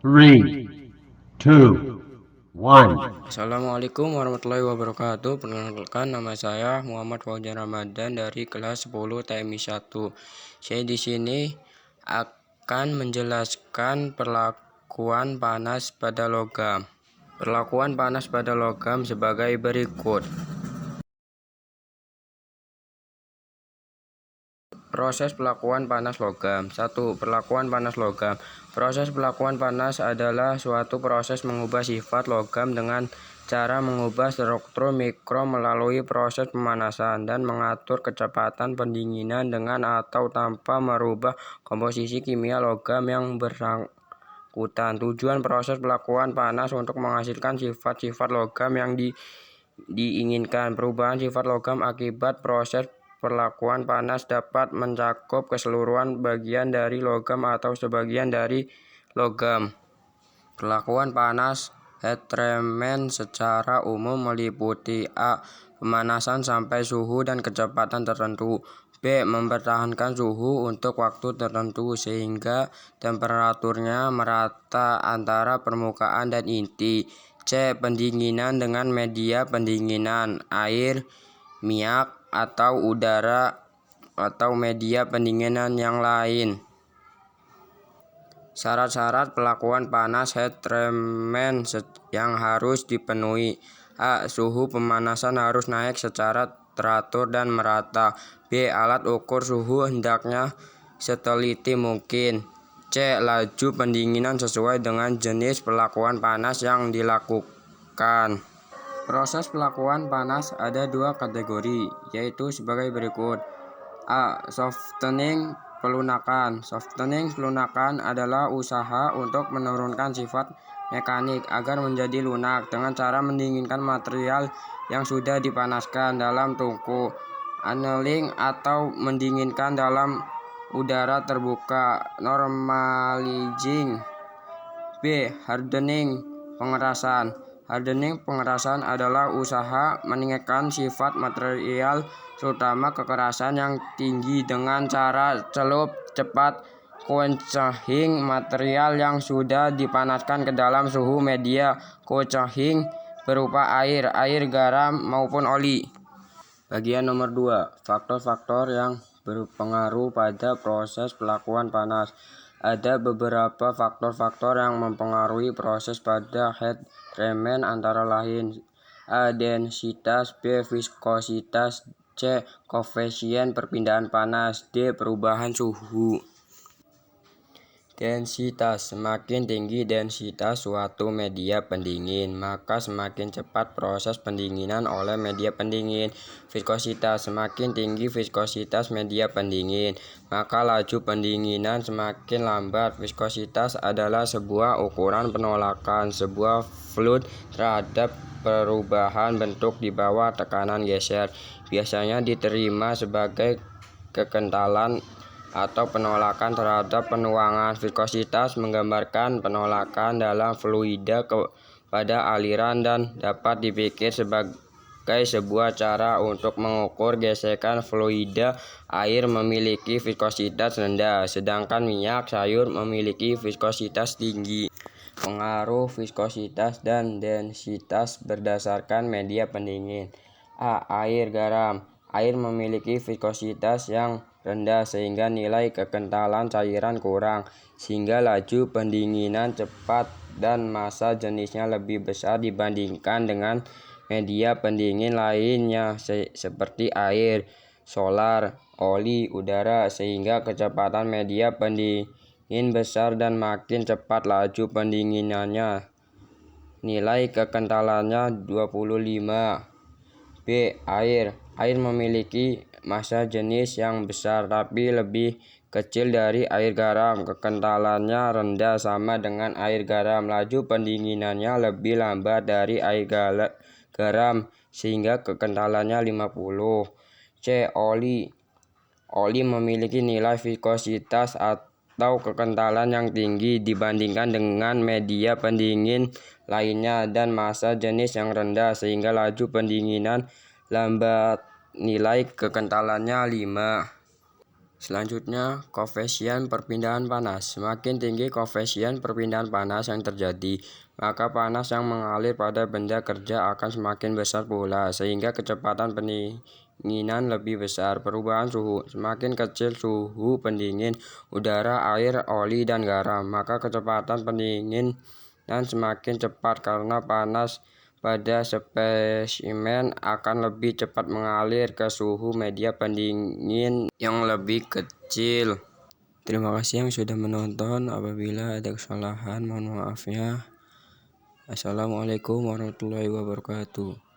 Three, two, one. Assalamualaikum warahmatullahi wabarakatuh. Perkenalkan, nama saya Muhammad Fauzan Ramadan dari kelas 10 TMI 1. Saya di sini akan menjelaskan perlakuan panas pada logam. Perlakuan panas pada logam sebagai berikut. Proses pelakuan panas logam. 1. Perlakuan panas logam. Proses pelakuan panas adalah suatu proses mengubah sifat logam dengan cara mengubah struktur mikro melalui proses pemanasan dan mengatur kecepatan pendinginan dengan atau tanpa merubah komposisi kimia logam yang bersangkutan. Tujuan proses pelakuan panas untuk menghasilkan sifat-sifat logam yang diinginkan. Perubahan sifat logam akibat proses perlakuan panas dapat mencakup keseluruhan bagian dari logam atau sebagian dari logam. Perlakuan panas heat treatment secara umum meliputi A. Pemanasan sampai suhu dan kecepatan tertentu. B. Mempertahankan suhu untuk waktu tertentu sehingga temperaturnya merata antara permukaan dan inti. C. Pendinginan dengan media pendinginan, air, minyak, atau udara atau media pendinginan yang lain. Syarat-syarat pelakuan panas heat treatment yang harus dipenuhi. A. Suhu pemanasan harus naik secara teratur dan merata. B. Alat ukur suhu hendaknya seteliti mungkin. C. Laju pendinginan sesuai dengan jenis pelakuan panas yang dilakukan. Proses pelakuan panas ada dua kategori, yaitu sebagai berikut. A. Softening pelunakan. Softening pelunakan adalah usaha untuk menurunkan sifat mekanik agar menjadi lunak dengan cara mendinginkan material yang sudah dipanaskan dalam tungku. Annealing atau mendinginkan dalam udara terbuka. Normalizing. B. Hardening pengerasan. Hardening pengerasan adalah usaha meningkatkan sifat material, terutama kekerasan yang tinggi dengan cara celup cepat quenching material yang sudah dipanaskan ke dalam suhu media quenching berupa air, garam, maupun oli. Bagian nomor 2. Faktor-faktor yang berpengaruh pada proses pelakuan panas. Ada beberapa faktor-faktor yang mempengaruhi proses pada heat treatment antara lain A. Densitas, B. Viskositas, C. Koefisien perpindahan panas, D. Perubahan suhu. Densitas. Semakin tinggi densitas suatu media pendingin, maka semakin cepat proses pendinginan oleh media pendingin. Viskositas. Semakin tinggi viskositas media pendingin, maka laju pendinginan semakin lambat. Viskositas adalah sebuah ukuran penolakan sebuah fluid terhadap perubahan bentuk di bawah tekanan geser. Biasanya diterima sebagai kekentalan atau penolakan terhadap penuangan. Viskositas menggambarkan penolakan dalam fluida pada aliran dan dapat dipikir sebagai sebuah cara untuk mengukur gesekan fluida. Air memiliki viskositas rendah, sedangkan minyak sayur memiliki viskositas tinggi. Pengaruh viskositas dan densitas berdasarkan media pendingin. A. Air, garam. Air memiliki viskositas yang rendah sehingga nilai kekentalan cairan kurang, sehingga laju pendinginan cepat dan massa jenisnya lebih besar dibandingkan dengan media pendingin lainnya seperti air, solar, oli, udara, sehingga kecepatan media pendingin besar dan makin cepat laju pendinginannya. Nilai kekentalannya 25. B. Air. Air memiliki massa jenis yang besar tapi lebih kecil dari air garam. Kekentalannya rendah sama dengan air garam. Laju pendinginannya lebih lambat dari air garam sehingga kekentalannya 50. C. Oli. Oli memiliki nilai viskositas atau kekentalan yang tinggi dibandingkan dengan media pendingin lainnya dan massa jenis yang rendah sehingga laju pendinginan lambat. Nilai kekentalannya 5. Selanjutnya, koefisien perpindahan panas. Semakin tinggi koefisien perpindahan panas yang terjadi, maka panas yang mengalir pada benda kerja akan semakin besar pula, sehingga kecepatan pendinginan lebih besar. Perubahan suhu. Semakin kecil suhu pendingin udara, air, oli, dan garam, maka kecepatan pendinginan semakin cepat karena panas pada spesimen akan lebih cepat mengalir ke suhu media pendingin yang lebih kecil. Terima kasih yang sudah menonton. Apabila ada kesalahan, mohon maafnya. Assalamualaikum warahmatullahi wabarakatuh.